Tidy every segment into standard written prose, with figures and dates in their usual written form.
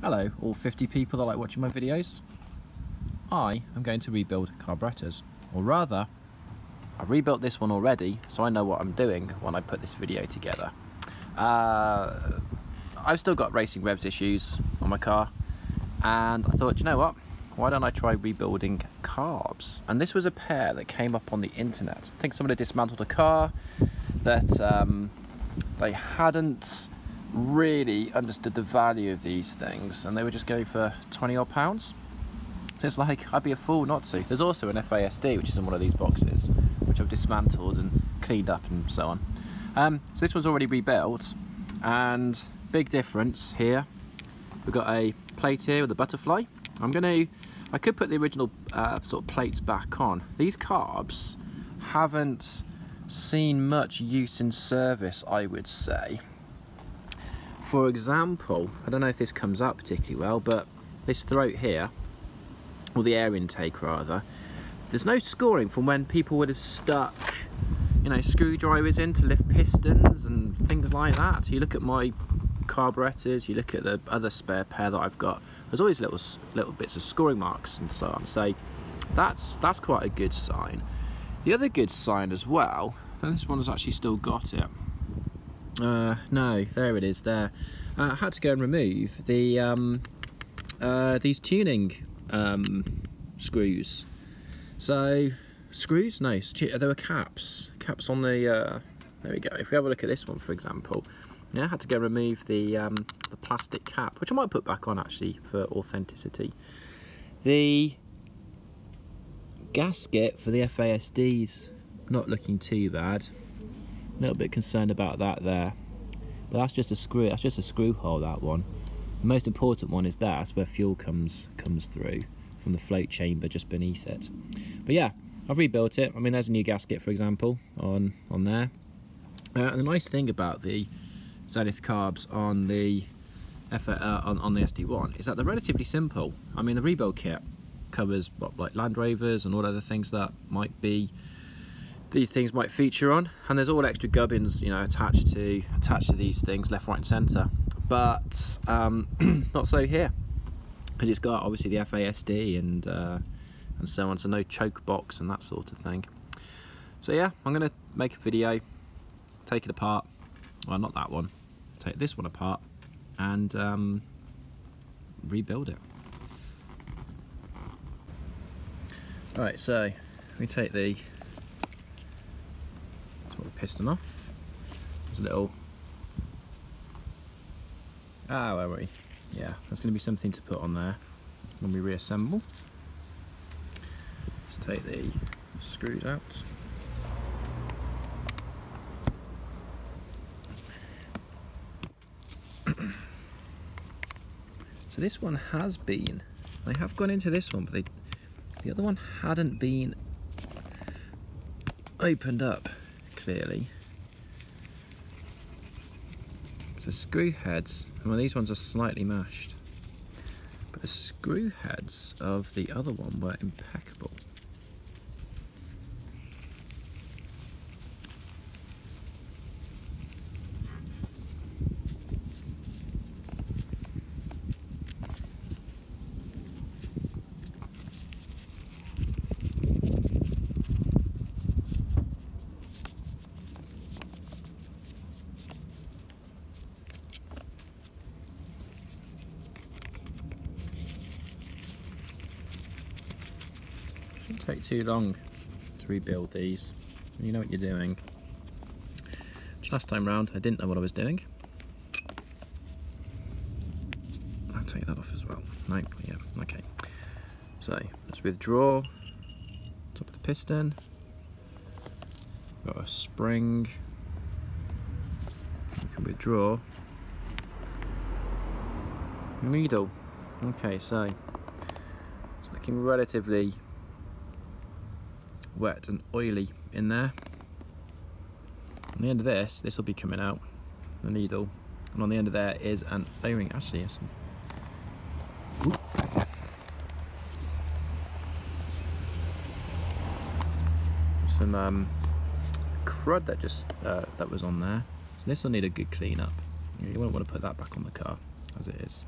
Hello, all 50 people that like watching my videos. I am going to rebuild carburettors, or rather, I rebuilt this one already, so I know what I'm doing when I put this video together. I've still got racing revs issues on my car, and I thought, you know what, why don't I try rebuilding carbs? And this was a pair that came up on the internet. I think somebody dismantled a car that they hadn't really understood the value of these things, and they were just going for 20 odd pounds. So it's like, I'd be a fool not to. There's also an FASD which is in one of these boxes, which I've dismantled and cleaned up and so on. So this one's already rebuilt, and big difference here. We've got a plate here with a butterfly. I could put the original sort of plates back on. These carbs haven't seen much use in service, I would say. For example, I don't know if this comes up particularly well, but this throat here, or the air intake rather, there's no scoring from when people would have stuck, you know, screwdrivers in to lift pistons and things like that. You look at my carburettors, you look at the other spare pair that I've got, there's always little bits of scoring marks and so on. So that's quite a good sign. The other good sign as well, and this one has actually still got it. No, there it is there. I had to go and remove the these tuning screws. So screws? No, there were caps on the there we go. If we have a look at this one, for example, yeah, I had to go remove the plastic cap, which I might put back on actually for authenticity. The gasket for the FASD's not looking too bad. A little bit concerned about that there, but that's just a screw. That's just a screw hole, that one. The most important one is that. That's where fuel comes through from the float chamber just beneath it. But yeah, I've rebuilt it. I mean, there's a new gasket, for example, on there. And the nice thing about the Zenith carbs on the on the SD1 is that they're relatively simple. I mean, the rebuild kit covers what, like Land Rovers and all other things that might be. These things might feature on, and there's all extra gubbins, you know, attached to these things, left, right, and centre. But not so here, because it's got obviously the FASD and so on, so no choke box and that sort of thing. So yeah, I'm going to make a video, take it apart. Well, not that one. Take this one apart and rebuild it. All right, so we take the piston off. There's a little, where are we? Yeah, that's going to be something to put on there when we reassemble. Let's take the screws out. So this one has been, they have gone into this one, but the other one hadn't been opened up clearly. So the screw heads, well, these ones are slightly mashed, but the screw heads of the other one were impeccable. Shouldn't take too long to rebuild these. You know what you're doing. Which last time round I didn't know what I was doing. I'll take that off as well. No, yeah, okay. So let's withdraw top of the piston. Got a spring. We can withdraw the needle. Okay, so it's looking relatively wet and oily in there. On the end of this will be coming out, the needle, and on the end of there is an O-ring. Actually, yes. Some crud that just that was on there. So this will need a good clean up. You won't want to put that back on the car as it is.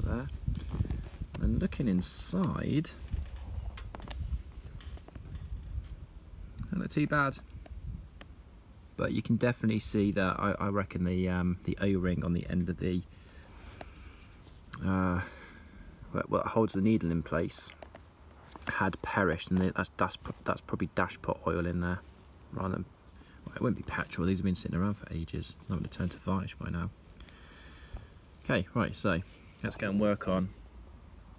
there. And looking inside, doesn't look too bad. But you can definitely see that I reckon the O-ring on the end of the what holds the needle in place had perished, and that's probably dash pot oil in there, rather than, well, it wouldn't be petrol. These have been sitting around for ages. That would have turned to varnish by now. Okay, right. So let's go and work on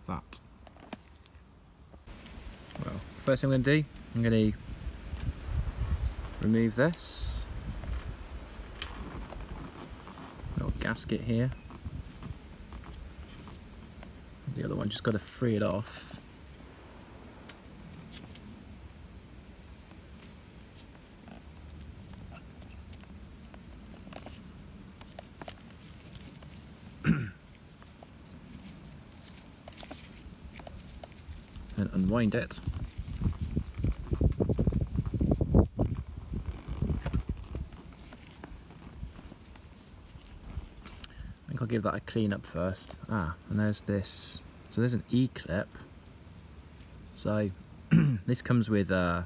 that. Well, first thing I'm going to do, I'm going to remove this little gasket here. The other one just got to free it off. And unwind it. I think I'll give that a clean up first. And there's this. So there's an E-clip. So this comes with a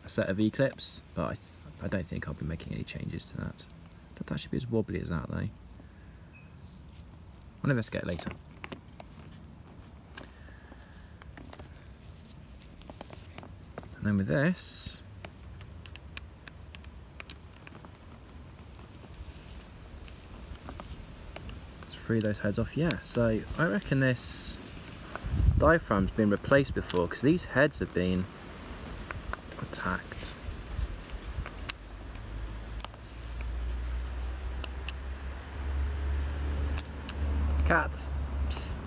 set of E-clips, but I don't think I'll be making any changes to that. But that should be as wobbly as that though. I'll investigate it later. And then with this, let's free those heads off. Yeah, so I reckon this diaphragm's been replaced before, because these heads have been attacked. Cat. Psst.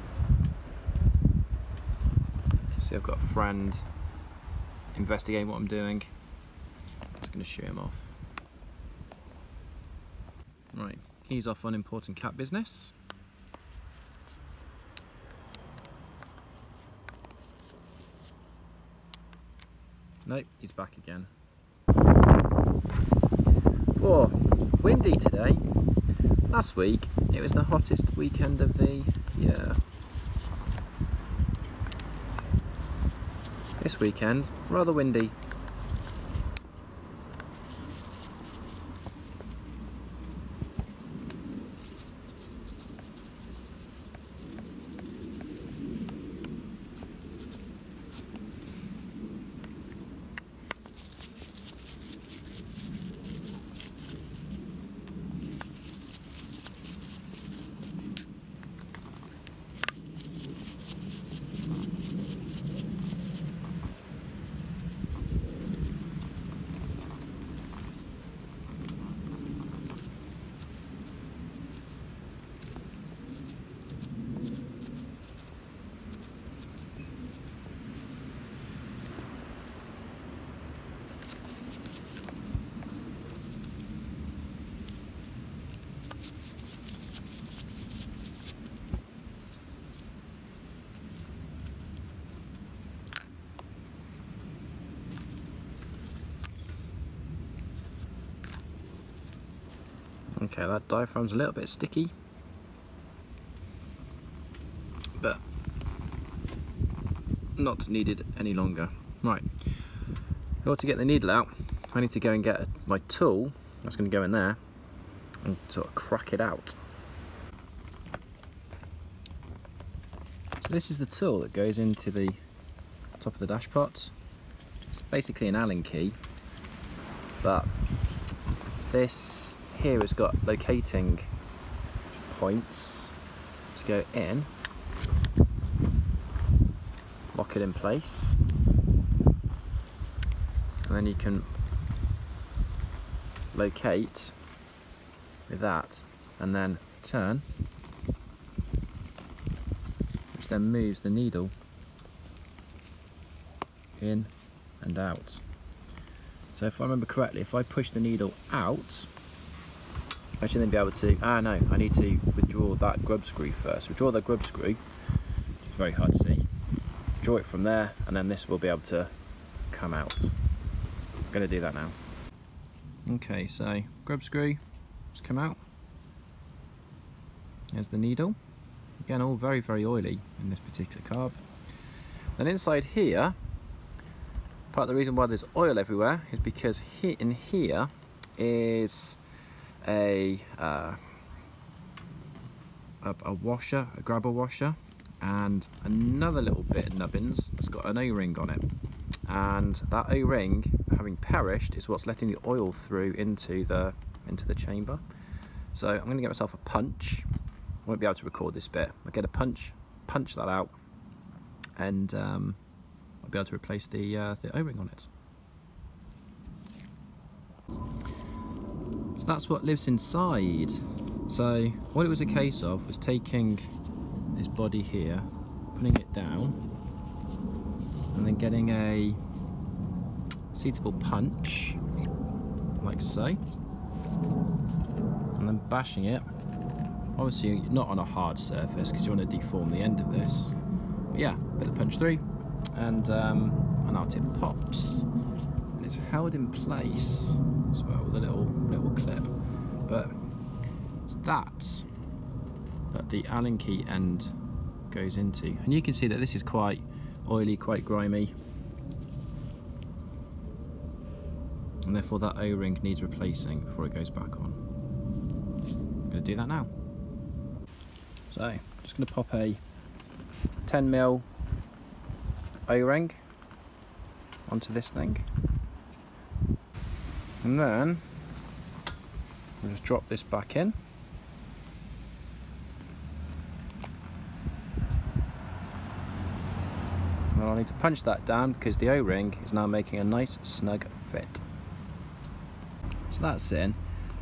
See, I've got a friend investigating what I'm doing. I'm just going to shoo him off. Right, he's off on important cat business. Nope, he's back again. Oh, windy today. Last week it was the hottest weekend of the year. This weekend, rather windy. Okay, that diaphragm's a little bit sticky, but not needed any longer. Right, in order to get the needle out, I need to go and get my tool that's going to go in there and sort of crack it out. So this is the tool that goes into the top of the dash pot. It's basically an Allen key, but this here has got locating points to go in, lock it in place, and then you can locate with that and then turn, which then moves the needle in and out. So if I remember correctly, if I push the needle out, I should then be able to, no, I need to withdraw that grub screw first. Withdraw the grub screw, which is very hard to see. Draw it from there, and then this will be able to come out. I'm going to do that now. Okay, so grub screw, just come out. There's the needle. Again, all very, very oily in this particular carb. And inside here, part of the reason why there's oil everywhere is because in here is a washer, a grabber washer, and another little bit of nubbins that's got an O-ring on it. And that O-ring, having perished, is what's letting the oil through into the chamber. So I'm going to get myself a punch. I won't be able to record this bit. I'll get a punch that out, and I'll be able to replace the O-ring on it. So that's what lives inside. So what it was a case of was taking this body here, putting it down, and then getting a suitable punch, like so, and then bashing it. Obviously not on a hard surface because you want to deform the end of this. But yeah, bit of punch through, and out it pops. And it's held in place as well with a little clip. But it's that the Allen key end goes into. And you can see that this is quite oily, quite grimy. And therefore that O-ring needs replacing before it goes back on. I'm going to do that now. So I'm just going to pop a 10mm O-ring onto this thing, and then I'll just drop this back in. And I'll need to punch that down because the O-ring is now making a nice snug fit. So that's in.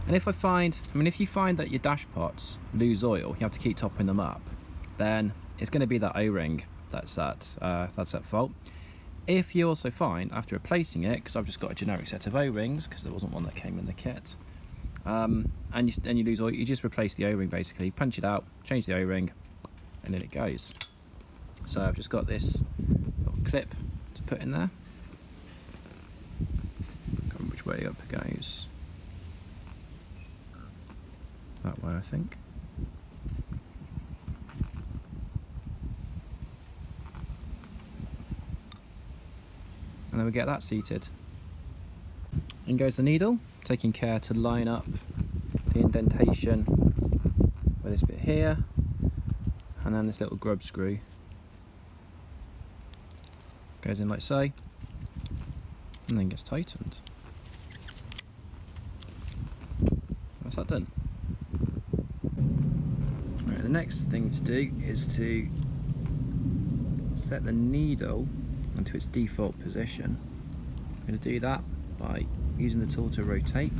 And if you find that your dash pots lose oil, you have to keep topping them up, then it's going to be that O-ring that's at fault. If you also find, after replacing it, because I've just got a generic set of O-rings because there wasn't one that came in the kit, and you lose oil, you just replace the O-ring basically, punch it out, change the O-ring, and then it goes. So I've just got this little clip to put in there. Can't remember which way up it goes. That way, I think. And then we get that seated. In goes the needle, taking care to line up the indentation with this bit here, and then this little grub screw goes in like so, and then gets tightened. That's that done. Right, the next thing to do is to set the needle into its default position. I'm going to do that by using the tool to rotate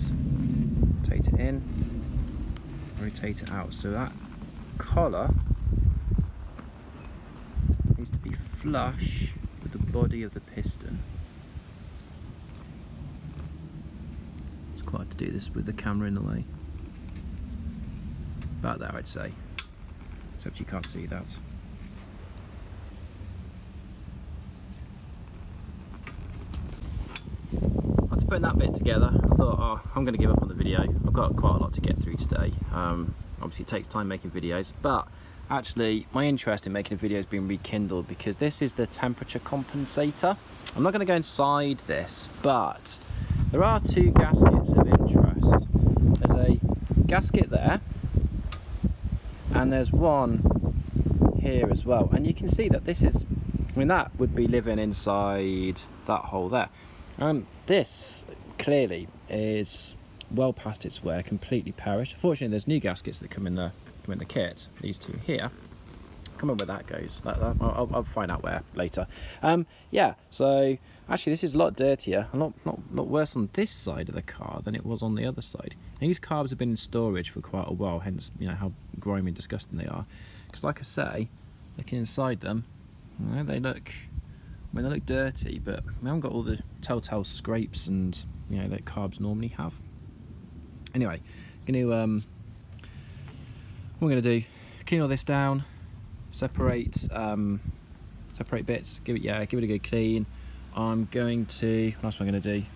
it in, rotate it out, so that collar needs to be flush with the body of the piston. It's quite hard to do this with the camera in the way. About there, I'd say, except you can't see that. After putting that bit together, I thought, oh, I'm going to give up on the video. I've got quite a lot to get through today. Obviously it takes time making videos, but actually my interest in making a video has been rekindled because this is the temperature compensator. I'm not going to go inside this, but there are two gaskets of interest. There's a gasket there, and there's one here as well, and you can see that this is, I mean, that would be living inside that hole there. This clearly is well past its wear, completely perished. Fortunately, there's new gaskets that come in the kit. These two here. Come on, where that goes. I'll find out where later. Yeah. So actually, this is a lot dirtier, a lot worse on this side of the car than it was on the other side. And these carbs have been in storage for quite a while, hence how grimy and disgusting they are. Because like I say, looking inside them, they look. I mean, they look dirty, but they haven't got all the telltale scrapes and that carbs normally have. Anyway, what we're going to do, clean all this down, separate bits, give it a good clean. I'm going to, what else am I going to do?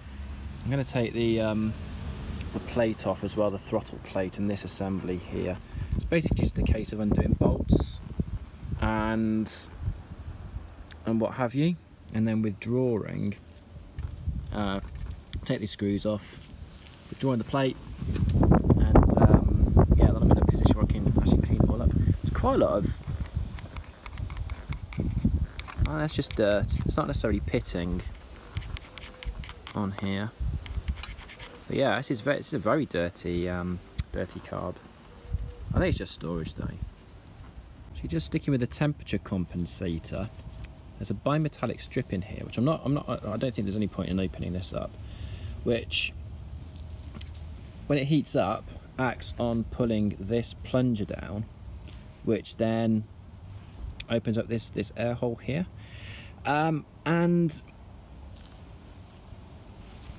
I'm going to take the plate off as well, the throttle plate, and this assembly here. It's basically just a case of undoing bolts and what have you, and then withdrawing, take these screws off, withdrawing the plate, and yeah, then I'm in a position where I can actually clean it all up. It's quite a lot of, oh, that's just dirt. It's not necessarily pitting on here, but yeah, this is a very dirty dirty carb. I think it's just storage though. So you're just sticking with the temperature compensator. There's a bimetallic strip in here, which I don't think there's any point in opening this up, which when it heats up acts on pulling this plunger down, which then opens up this air hole here, and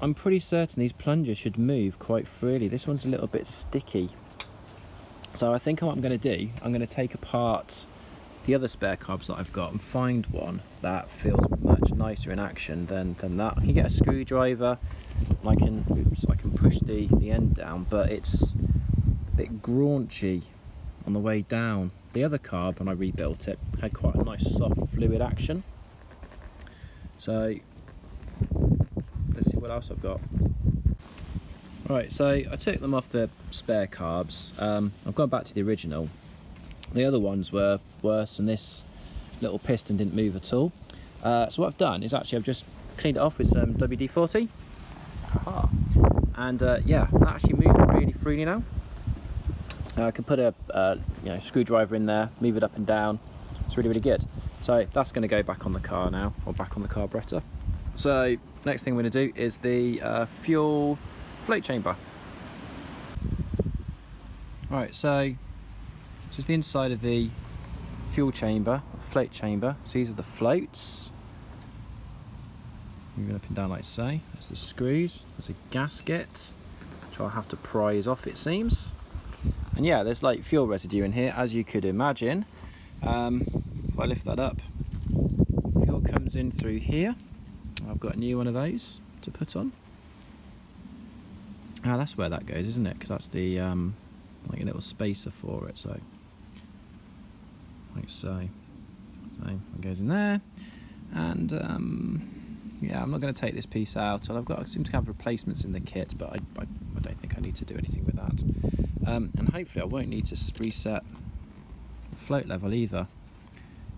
I'm pretty certain these plungers should move quite freely. This one's a little bit sticky, so I think what I'm going to do, I'm going to take apart the other spare carbs that I've got and find one that feels much nicer in action than that. I can get a screwdriver and I can push the end down, but it's a bit graunchy on the way down. The other carb, when I rebuilt it, had quite a nice soft fluid action. So let's see what else I've got. Right, so I took them off the spare carbs. I've gone back to the original. The other ones were worse, and this little piston didn't move at all. So what I've done is actually I've just cleaned it off with some WD-40. Aha. And yeah, that actually moves really freely now. I can put a screwdriver in there, move it up and down. It's really, really good. So that's going to go back on the car now, or back on the carburetor. So next thing we're going to do is the fuel float chamber. Right, so this is the inside of the fuel chamber, float chamber. So these are the floats. Moving up and down like so. There's the screws. There's a gasket, which I'll have to prise off, it seems. And yeah, there's like fuel residue in here, as you could imagine. If I lift that up, fuel comes in through here. I've got a new one of those to put on. Ah, that's where that goes, isn't it? Because that's the like a little spacer for it. So like so. So it goes in there, and yeah, I'm not going to take this piece out. And I seem to have replacements in the kit, but I don't think I need to do anything with that. And hopefully I won't need to reset the float level either.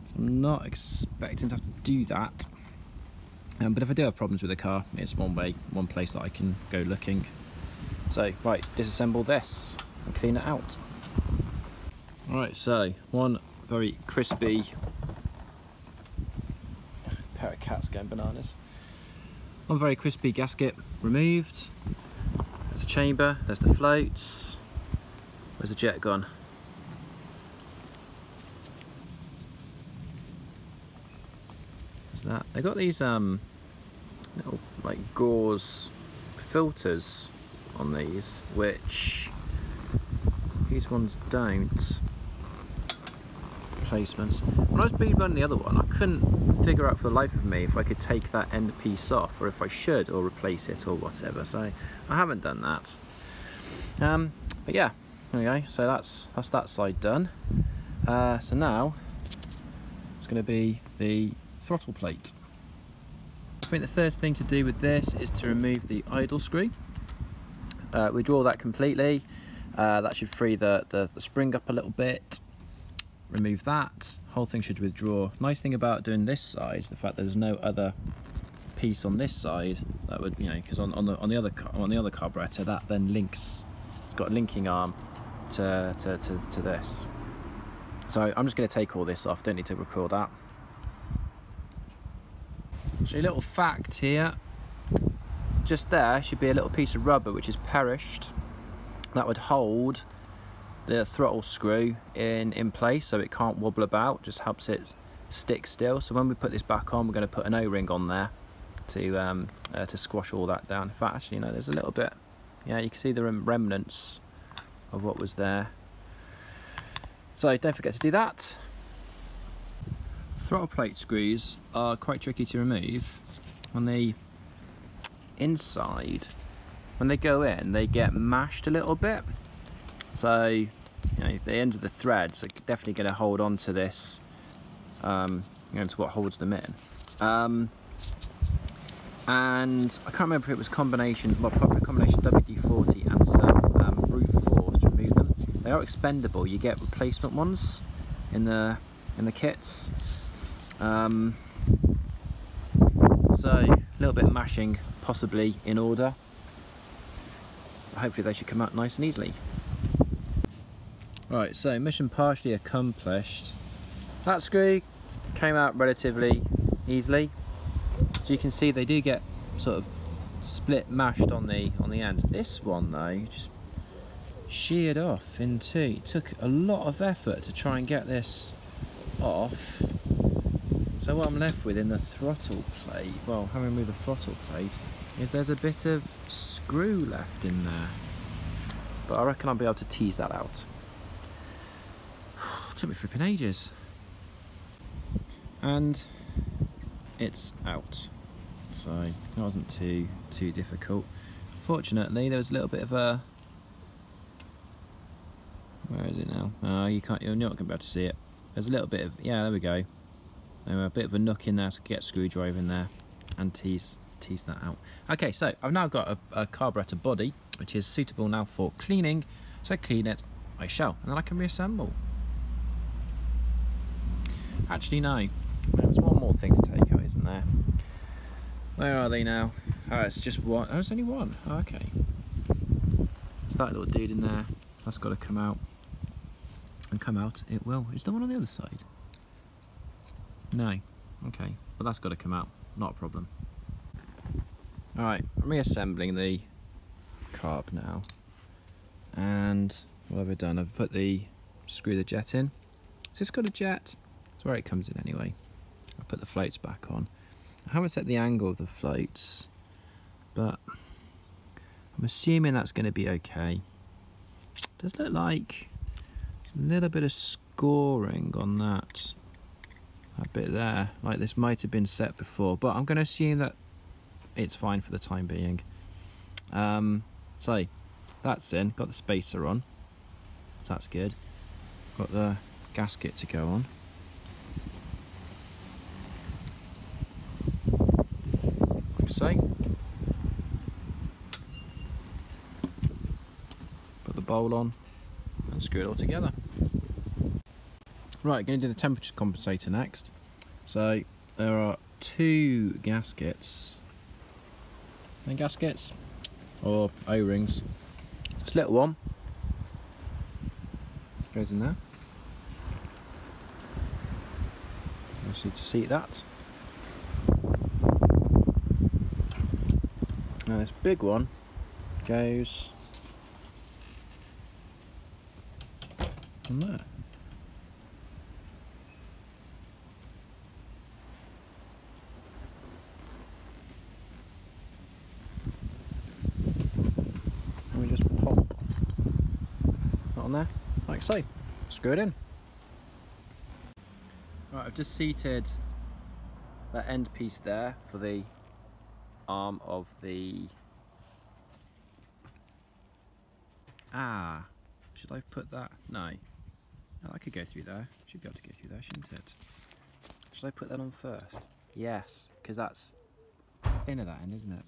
So I'm not expecting to have to do that. But if I do have problems with the car, it's one place that I can go looking. So right, disassemble this and clean it out. Alright, so one very crispy pair of cats going bananas. One very crispy gasket removed. There's the chamber, there's the floats. Where's the jet gone? There's that. They've got these little like gauze filters on these, which these ones don't. Replacements. When I was running the other one, I couldn't figure out for the life of me if I could take that end piece off, or if I should, or replace it, or whatever. So I haven't done that. But yeah, there we go. So that's that side done. So now it's going to be the throttle plate. I think the first thing to do with this is to remove the idle screw. Withdraw that completely. That should free the spring up a little bit. Remove that. Whole thing should withdraw. Nice thing about doing this side is the fact that there's no other piece on this side that would, because on the other carburetor that then links. It's got a linking arm to this. So I'm just going to take all this off. Don't need to record that. So a little fact here. Just there should be a little piece of rubber which is perished. That would hold the throttle screw in place so it can't wobble about, just helps it stick still. So when we put this back on, we're going to put an O-ring on there to squash all that down. In fact, actually, there's a little bit, yeah, you can see the remnants of what was there. So don't forget to do that. Throttle plate screws are quite tricky to remove. On the inside, when they go in, they get mashed a little bit. So, the ends of the threads are definitely going to hold on to this into what holds them in. And I can't remember if it was combination, well, probably a combination WD-40 and some brute force to remove them. They are expendable. You get replacement ones in the kits. So a little bit of mashing possibly in order. Hopefully they should come out nice and easily. Right, so mission partially accomplished. That screw came out relatively easily. So you can see they do get sort of split mashed on the end. This one though just sheared off in two. It took a lot of effort to try and get this off. So what I'm left with in the throttle plate, well, having removed the throttle plate, is there's a bit of screw left in there. But I reckon I'll be able to tease that out. It took me flipping ages. And it's out. So it wasn't too difficult. Fortunately, there was a little bit of a... Where is it now? You're not going to be able to see it. There's a little bit of... Yeah, there we go. A bit of a nook in there to get a screwdriver in there and tease that out. Okay, so I've now got a carburetor body which is suitable now for cleaning. So clean it I shall, and then I can reassemble. Actually no, there's one more thing to take out, isn't there? Where are they now? Oh, it's just one. Oh, it's only one. Oh, okay. It's that little dude in there. That's got to come out. And come out it will. Is there one on the other side? No. Okay, but that's got to come out. Not a problem. Alright, I'm reassembling the carb now. And what have I done? I've put screw the jet in. Has this got a jet? That's where it comes in anyway. I'll put the floats back on. I haven't set the angle of the floats, but I'm assuming that's going to be okay. It does look like there's a little bit of scoring on that bit there, like this might have been set before, but I'm going to assume that it's fine for the time being. So that's in, got the spacer on, so that's good. Got the gasket to go on. Like so. Put the bowl on and screw it all together. Right, going to do the temperature compensator next. So there are two gaskets. And gaskets or O-rings. This little one goes in there. Just need to seat that. Now this big one goes in there. And we just pop that on there, like so. Screw it in. Right, I've just seated that end piece there for the arm of the... should I put that? No. I could go through there. Should be able to go through there, shouldn't it? Should I put that on first? Yes, because that's thinner that end, isn't it?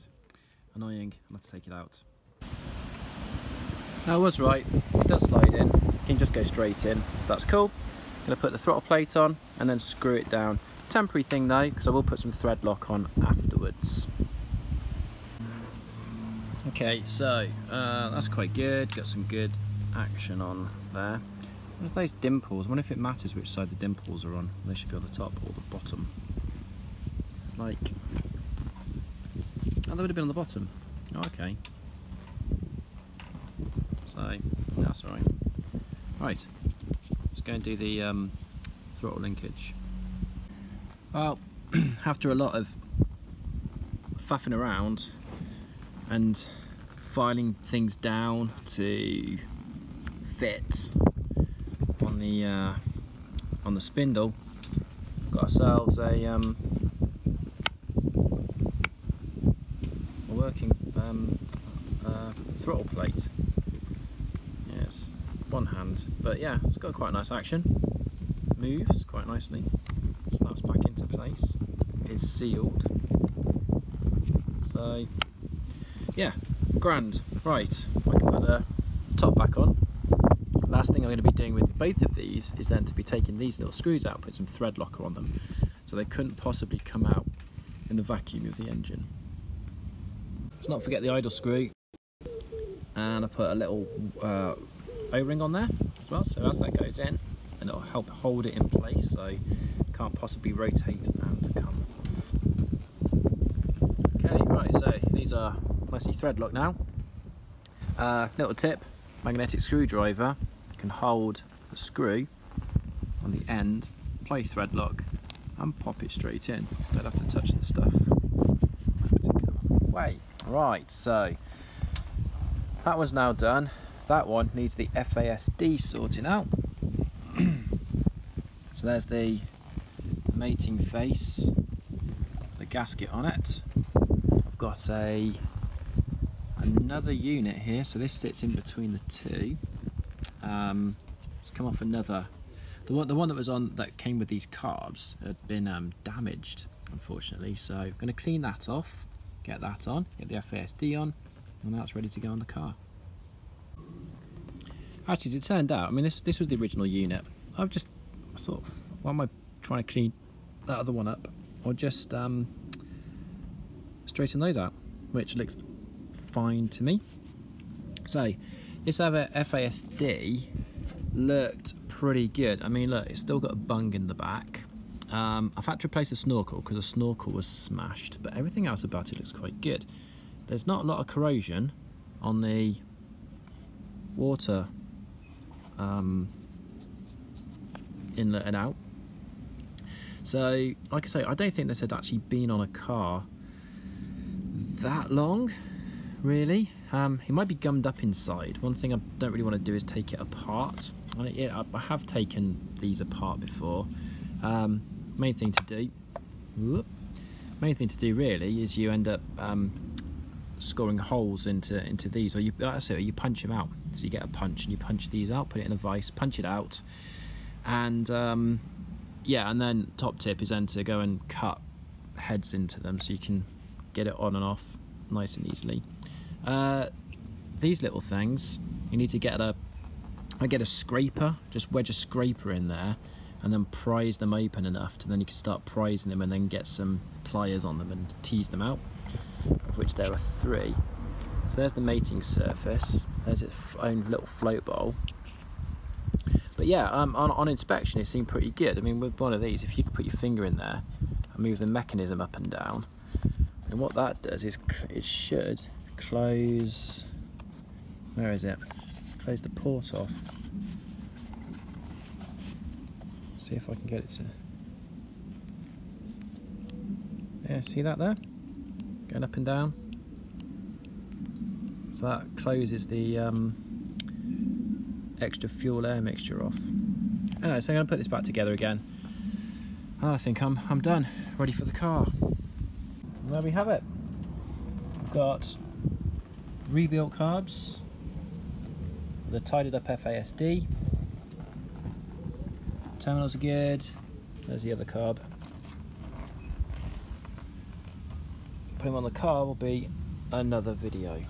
Annoying. I'll have to take it out. No, I was right. It does slide in. You can just go straight in. So that's cool. I'm going to put the throttle plate on and then screw it down. Temporary thing though, because I will put some thread lock on afterwards. Okay, so that's quite good. Got some good action on there. What if those dimples? I wonder if it matters which side the dimples are on. They should be on the top or the bottom. It's like... Oh, they would have been on the bottom. Oh, okay. So, that's alright. Right, let's go and do the throttle linkage. Well, after a lot of faffing around and filing things down to fit on the spindle, got ourselves a working throttle plate. Yes, one hand, but yeah, it's got quite a nice action. Moves quite nicely. place is sealed. So yeah, grand. Right, I can put the top back on. Last thing I'm going to be doing with both of these is then to be taking these little screws out, put some thread locker on them, so they couldn't possibly come out in the vacuum of the engine. Let's not forget the idle screw, and I put a little O-ring on there as well, so as that goes in, and it'll help hold it in place so it can't possibly rotate and come off. Okay, right, so these are nicely thread locked now. Little tip, magnetic screwdriver can hold the screw on the end, apply thread lock and pop it straight in. Don't have to touch the stuff way. Right, so that one's now done. That one needs the FASD sorting out. So there's the mating face, the gasket on it. I've got another unit here, so this sits in between the two. It's come off another. The one that was on, that came with these carbs, had been damaged, unfortunately. So I'm going to clean that off, get that on, get the FASD on, and now it's ready to go on the car. Actually, as it turned out, I mean, this was the original unit. I thought, why am I trying to clean that other one up? Or just straighten those out, which looks fine to me. So this other FASD looked pretty good. I mean, look, it's still got a bung in the back. I've had to replace the snorkel because the snorkel was smashed, but everything else about it looks quite good. There's not a lot of corrosion on the water inlet and out. So, like I say, I don't think this had actually been on a car that long, really. It might be gummed up inside. One thing I don't really want to do is take it apart. I have taken these apart before. Main thing to do really is you end up scoring holes into these, or you punch them out. So you get a punch and you punch these out, put it in a vise, punch it out, and yeah, and then top tip is then to go and cut heads into them so you can get it on and off nice and easily. These little things, you need to get I get a scraper, just wedge a scraper in there and then prise them open enough to then you can start prising them, and then get some pliers on them and tease them out, of which there are 3. So there's the mating surface, there's its own little float bowl. But yeah, on inspection it seemed pretty good. I mean, with one of these, if you could put your finger in there and move the mechanism up and down, and what that does is it should close, where is it? Close the port off. See if I can get it to, yeah, see that there? Going up and down. So that closes the extra fuel air mixture off. Anyway, so I'm going to put this back together again, and I think I'm done, ready for the car. And there we have it. We've got rebuilt carbs, the tidied up FASD, terminals are good, there's the other carb. Putting them on the car will be another video.